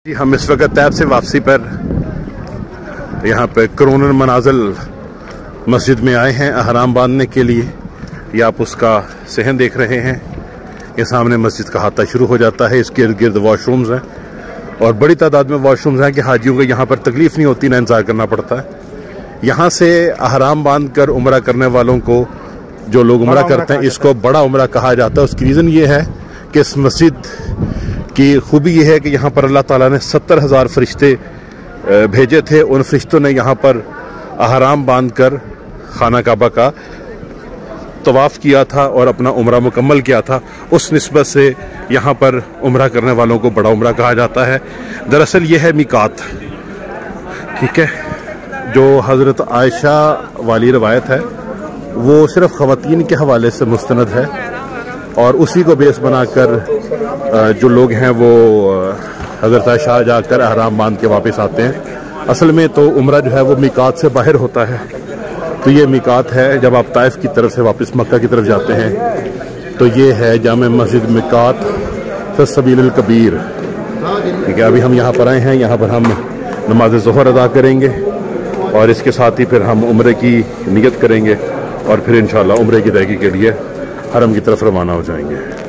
जी हम इस वक्त तैब से वापसी पर यहाँ पे करोनन मनाजिल मस्जिद में आए हैं अहराम बांधने के लिए। ये आप उसका सहन देख रहे हैं। ये सामने मस्जिद का हाथा शुरू हो जाता है। इसके इर्द गिर्द वॉशरूम्स हैं और बड़ी तादाद में वॉशरूम्स हैं कि हाजियों को यहाँ पर तकलीफ नहीं होती, ना इंतजार करना पड़ता है। यहाँ से अहराम बांध कर उम्रा करने वालों को, जो लोग उम्रा करते हैं, इसको बड़ा उम्रा कहा जाता है। उसकी रीज़न ये है कि इस मस्जिद की खूबी यह है कि यहाँ पर अल्लाह ताला ने 70,000 फरिश्ते भेजे थे। उन फरिश्तों ने यहाँ पर अहराम बांध कर खाना काबा का तवाफ़ किया था और अपना उम्रा मुकम्मल किया था। उस निस्बत से यहाँ पर उम्रा करने वालों को बड़ा उम्रा कहा जाता है। दरअसल ये है मिकात, ठीक है। जो हज़रत आयशा वाली रवायत है वो सिर्फ ख़वातीन के हवाले से मुस्तनद है और उसी को बेस बनाकर जो लोग हैं वो हज़रत आयशा जाकर अहराम बांध के वापस आते हैं। असल में तो उम्रा जो है वो मिकात से बाहर होता है। तो ये मिकात है जब आप ताइफ की तरफ से वापस मक्का की तरफ जाते हैं। तो ये है जामे मस्जिद मिकात सबील कबीर, ठीक है। अभी हम यहाँ पर आए हैं, यहाँ पर हम नमाज ज़ोहर अदा करेंगे और इसके साथ ही फिर हम उम्रे की नियत करेंगे और फिर इंशाअल्लाह उम्रे की अदायगी के लिए हरम की तरफ रवाना हो जाएंगे।